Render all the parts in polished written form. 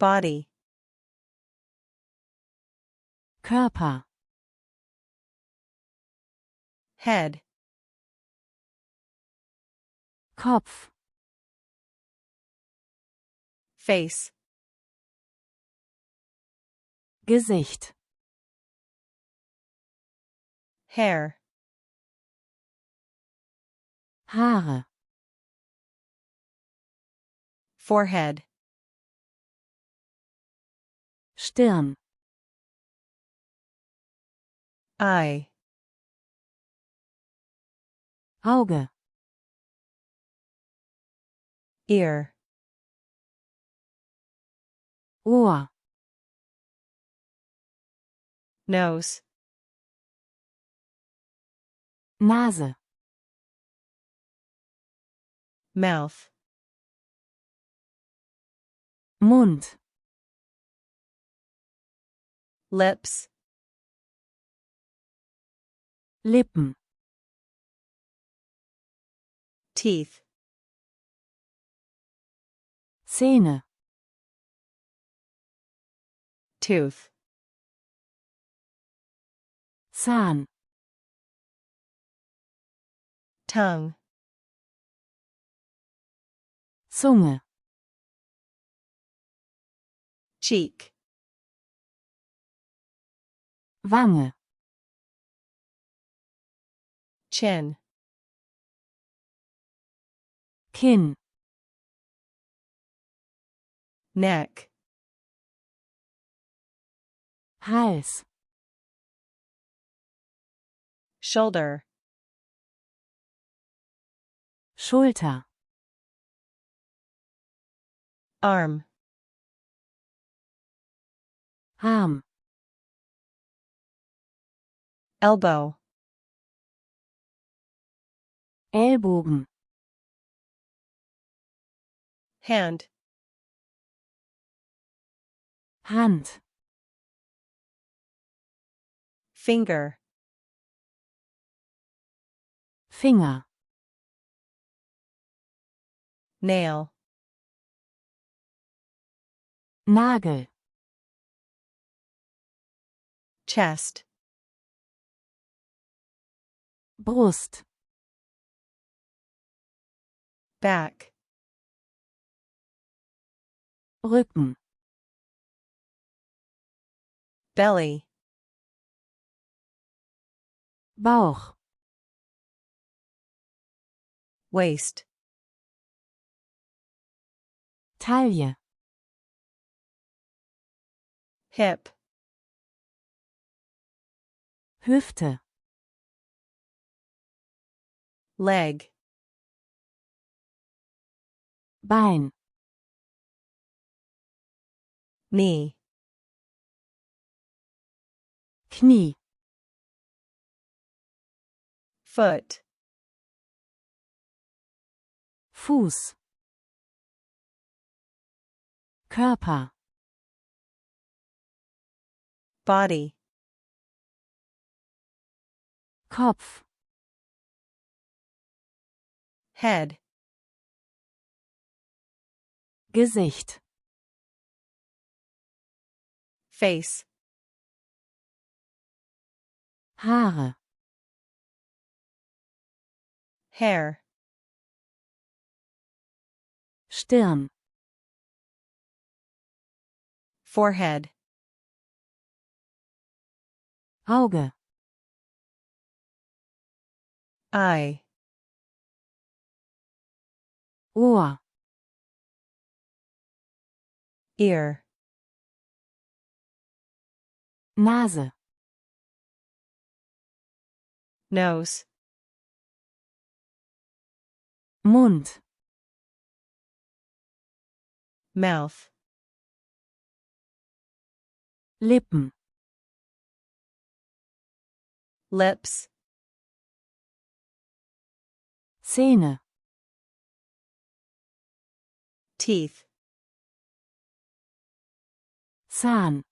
Body. Körper. Head. Kopf. Face. Gesicht. Hair. Haare. Forehead. Stirn. Eye. Auge. Ear. Ohr. Nose. Nase. Mouth. Mund. Lips. Lippen. Teeth. Zähne. Tooth. Zahn. Tongue. Zunge. Cheek. Wange. Chin. Kinn. Neck. Hals. Shoulder. Schulter. Arm. Arm. Elbow. Ellbogen. Hand. Hand. Finger. Finger. Nail. Nagel. Chest. Brust. Back. Rücken. Belly. Bauch. Waist. Taille. Hip. Hüfte. Leg. Bein. Knee. Knie. Foot. Fuß. Körper. Body. Kopf. Head. Gesicht. Face. Haare. Hair. Stirn. Forehead. Auge. Eye. Ohr. Ear. Nase. Nose. Mund. Mouth. Lippen. Lips. Zähne. Teeth. Zahn.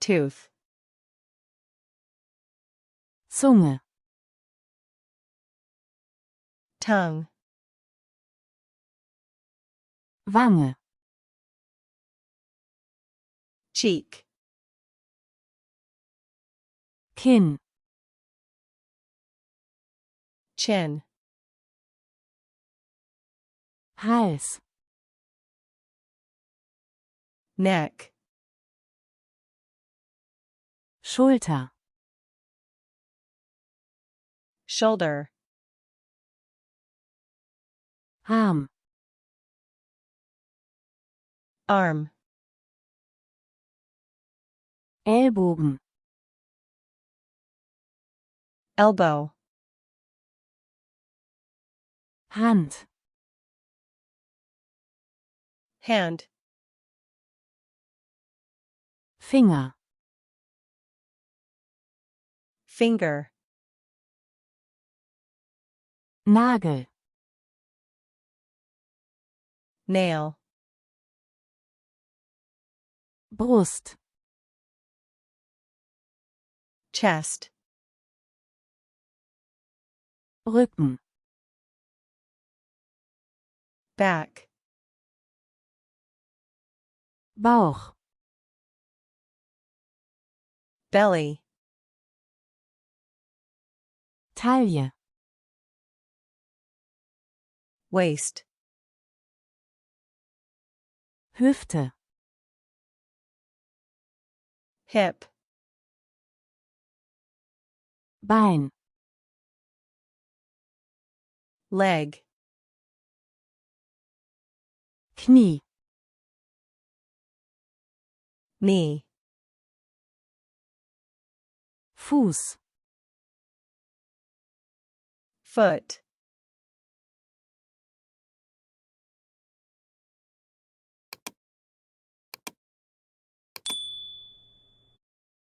Tooth. Zunge. Tongue. Wange. cheek, Kinn. chin, Hals. neck, Schulter. shoulder, Arm. arm, Ellbogen. elbow, Hand. hand, Finger. finger, Nagel. nail, Brust. chest, Rücken. back, Bauch. belly, Taille. waist, Hüfte. hip, Bein. leg, Knie. knee, Fuß. foot,